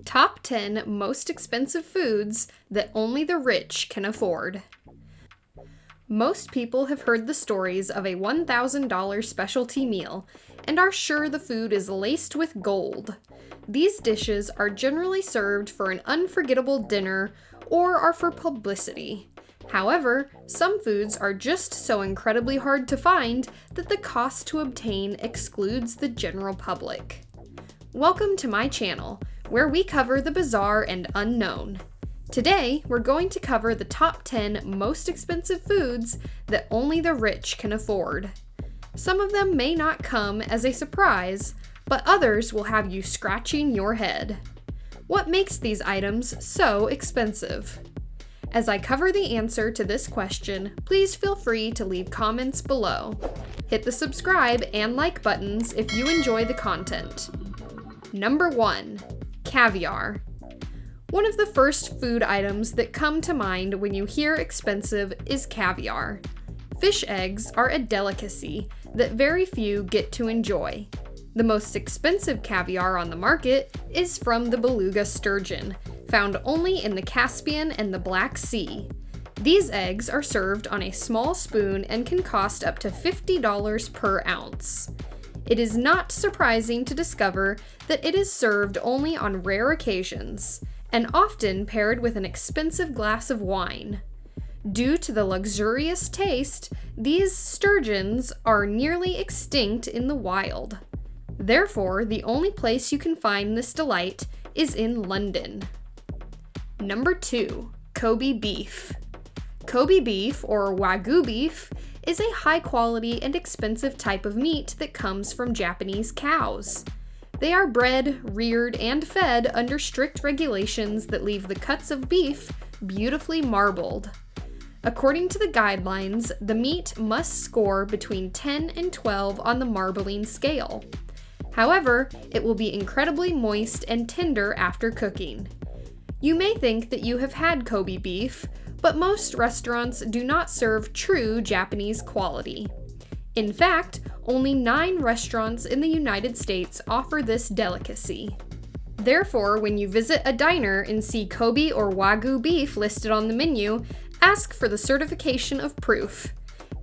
Top 10 most expensive foods that only the rich can afford. Most people have heard the stories of a $1,000 specialty meal and are sure the food is laced with gold. These dishes are generally served for an unforgettable dinner or are for publicity. However, some foods are just so incredibly hard to find that the cost to obtain excludes the general public. Welcome to my channel, where we cover the bizarre and unknown. Today, we're going to cover the top 10 most expensive foods that only the rich can afford. Some of them may not come as a surprise, but others will have you scratching your head. What makes these items so expensive? As I cover the answer to this question, please feel free to leave comments below. Hit the subscribe and like buttons if you enjoy the content. Number 1. Caviar. One of the first food items that come to mind when you hear expensive is caviar. Fish eggs are a delicacy that very few get to enjoy. The most expensive caviar on the market is from the beluga sturgeon, found only in the Caspian and the Black Sea. These eggs are served on a small spoon and can cost up to $50 per ounce. It is not surprising to discover that it is served only on rare occasions, and often paired with an expensive glass of wine. Due to the luxurious taste, these sturgeons are nearly extinct in the wild. Therefore, the only place you can find this delight is in London. Number 2. Kobe beef. Kobe beef, or Wagyu beef, is a high-quality and expensive type of meat that comes from Japanese cows. They are bred, reared, and fed under strict regulations that leave the cuts of beef beautifully marbled. According to the guidelines, the meat must score between 10 and 12 on the marbling scale. However, it will be incredibly moist and tender after cooking. You may think that you have had Kobe beef, but most restaurants do not serve true Japanese quality. In fact, only 9 restaurants in the United States offer this delicacy. Therefore, when you visit a diner and see Kobe or Wagyu beef listed on the menu, ask for the certification of proof.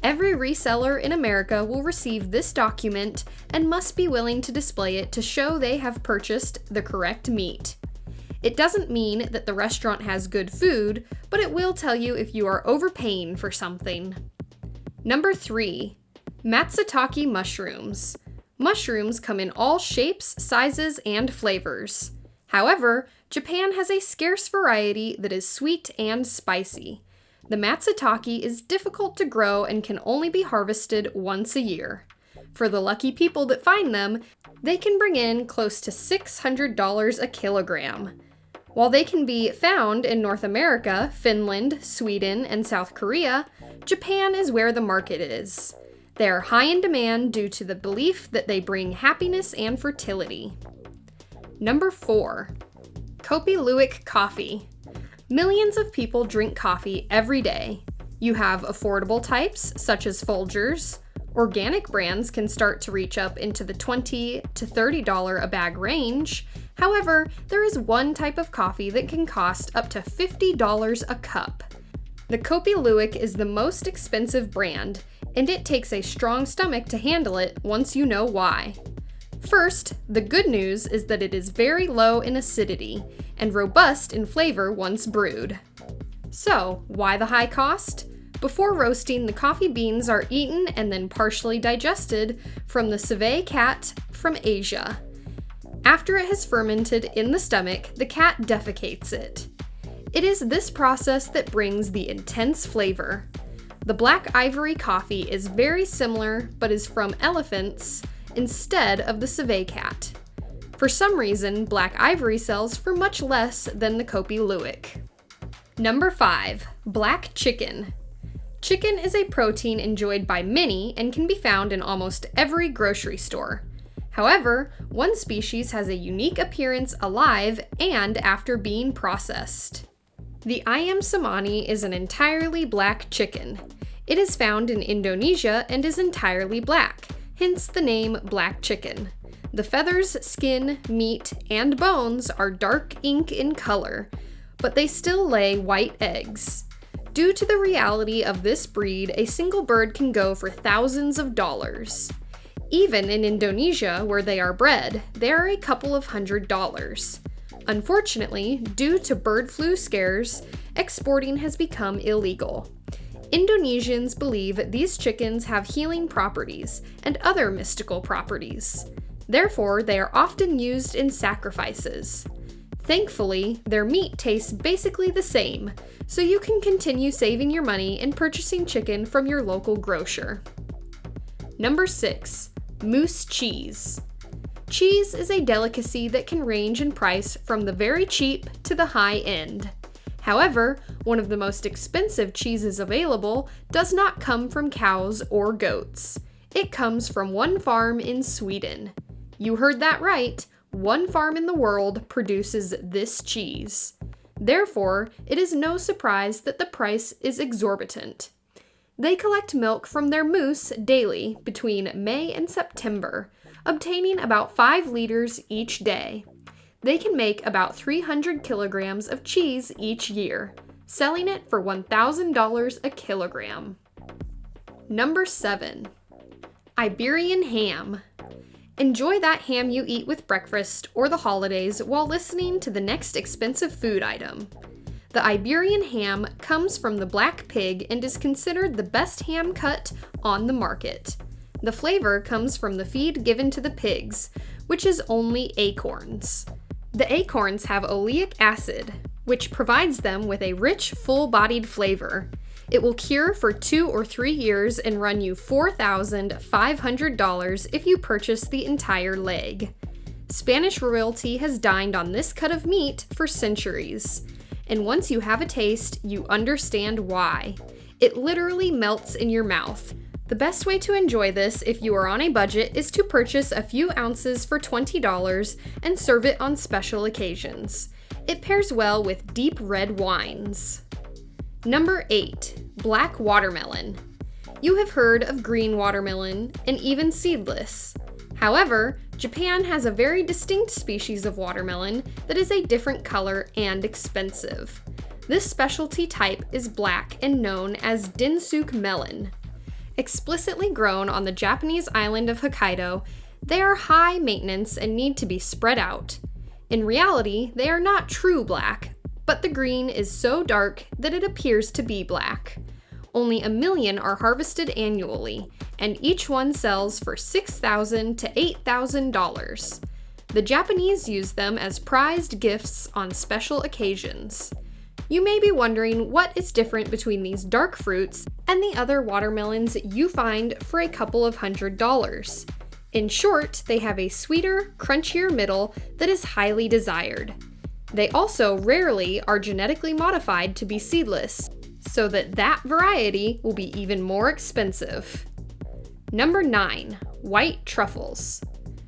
Every reseller in America will receive this document and must be willing to display it to show they have purchased the correct meat. It doesn't mean that the restaurant has good food, but it will tell you if you are overpaying for something. Number 3. MATSUTAKE-MUSHROOMS. Mushrooms come in all shapes, sizes, and flavors. However, Japan has a scarce variety that is sweet and spicy. The matsutake is difficult to grow and can only be harvested once a year. For the lucky people that find them, they can bring in close to $600 a kilogram. While they can be found in North America, Finland, Sweden, and South Korea, Japan is where the market is. They are high in demand due to the belief that they bring happiness and fertility. Number 4. KOPI LUWAK coffee. Millions of people drink coffee every day. You have affordable types, such as Folgers. Organic brands can start to reach up into the $20 to $30 a bag range. However, there is one type of coffee that can cost up to $50 a cup. The KOPI LUWAK is the most expensive brand, and it takes a strong stomach to handle it once you know why. First, the good news is that it is very low in acidity and robust in flavor once brewed. So, why the high cost? Before roasting, the coffee beans are eaten and then partially digested from the civet cat from Asia. After it has fermented in the stomach, the cat defecates it. It is this process that brings the intense flavor. The black ivory coffee is very similar, but is from elephants instead of the civet cat. For some reason, black ivory sells for much less than the KOPI LUWAK. Number 5. Black chicken. Chicken is a protein enjoyed by many and can be found in almost every grocery store. However, one species has a unique appearance alive and after being processed. The ayam cemani is an entirely black chicken. It is found in Indonesia and is entirely black, hence the name black chicken. The feathers, skin, meat, and bones are dark ink in color, but they still lay white eggs. Due to the reality of this breed, a single bird can go for thousands of dollars. Even in Indonesia, where they are bred, they are a couple of $100s. Unfortunately, due to bird flu scares, exporting has become illegal. Indonesians believe these chickens have healing properties and other mystical properties. Therefore, they are often used in sacrifices. Thankfully, their meat tastes basically the same, so you can continue saving your money and purchasing chicken from your local grocer. Number 6. Moose cheese. Cheese is a delicacy that can range in price from the very cheap to the high end. However, one of the most expensive cheeses available does not come from cows or goats. It comes from one farm in Sweden. You heard that right. One farm in the world produces this cheese. Therefore, it is no surprise that the price is exorbitant. They collect milk from their moose daily between May and September, obtaining about 5 liters each day. They can make about 300 kilograms of cheese each year, selling it for $1,000 a kilogram. Number 7. Iberian ham. Enjoy that ham you eat with breakfast or the holidays while listening to the next expensive food item. The Iberian ham comes from the black pig and is considered the best ham cut on the market. The flavor comes from the feed given to the pigs, which is only acorns. The acorns have oleic acid, which provides them with a rich, full-bodied flavor. It will cure for 2 or 3 years and run you $4,500 if you purchase the entire leg. Spanish royalty has dined on this cut of meat for centuries. And once you have a taste, you understand why. It literally melts in your mouth. The best way to enjoy this if you are on a budget is to purchase a few ounces for $20 and serve it on special occasions. It pairs well with deep red wines. Number 8. Black watermelon. You have heard of green watermelon and even seedless. However, Japan has a very distinct species of watermelon that is a different color and expensive. This specialty type is black and known as Dinsuk melon. Explicitly grown on the Japanese island of Hokkaido, they are high maintenance and need to be spread out. In reality, they are not true black, but the green is so dark that it appears to be black. Only 1 million are harvested annually, and each one sells for $6,000 to $8,000. The Japanese use them as prized gifts on special occasions. You may be wondering what is different between these dark fruits and the other watermelons you find for a couple of $100s. In short, they have a sweeter, crunchier middle that is highly desired. They also rarely are genetically modified to be seedless, so that variety will be even more expensive. Number 9. White truffles.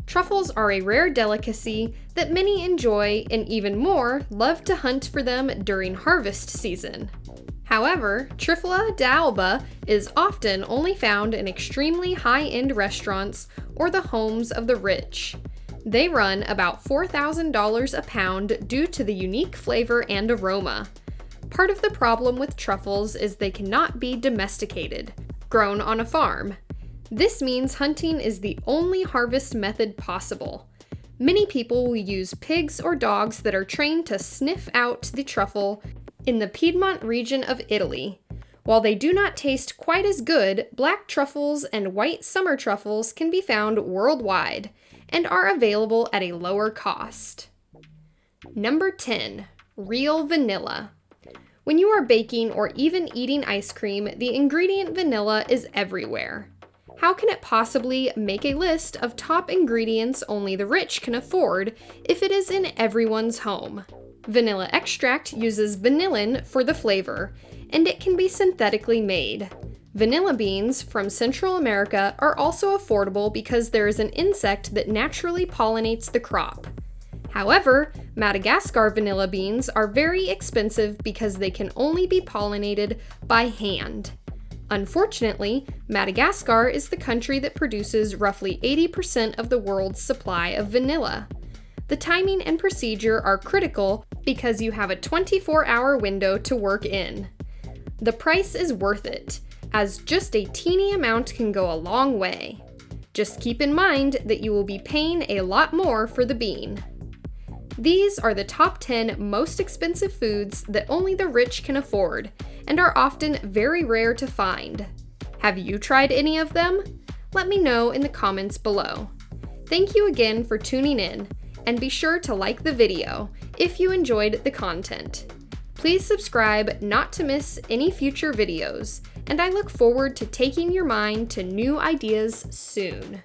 Truffles are a rare delicacy that many enjoy and even more love to hunt for them during harvest season. However, Truffa d'Alba is often only found in extremely high-end restaurants or the homes of the rich. They run about $4,000 a pound due to the unique flavor and aroma. Part of the problem with truffles is they cannot be domesticated, grown on a farm. This means hunting is the only harvest method possible. Many people will use pigs or dogs that are trained to sniff out the truffle in the Piedmont region of Italy. While they do not taste quite as good, black truffles and white summer truffles can be found worldwide and are available at a lower cost. Number 10. Real vanilla. When you are baking or even eating ice cream, the ingredient vanilla is everywhere. How can it possibly make a list of top ingredients only the rich can afford if it is in everyone's home? Vanilla extract uses vanillin for the flavor, and it can be synthetically made. Vanilla beans from Central America are also affordable because there is an insect that naturally pollinates the crop. However, Madagascar vanilla beans are very expensive because they can only be pollinated by hand. Unfortunately, Madagascar is the country that produces roughly 80% of the world's supply of vanilla. The timing and procedure are critical because you have a 24-hour window to work in. The price is worth it, as just a teeny amount can go a long way. Just keep in mind that you will be paying a lot more for the bean. These are the top 10 most expensive foods that only the rich can afford, and are often very rare to find. Have you tried any of them? Let me know in the comments below. Thank you again for tuning in, and be sure to like the video if you enjoyed the content. Please subscribe not to miss any future videos, and I look forward to taking your mind to new ideas soon.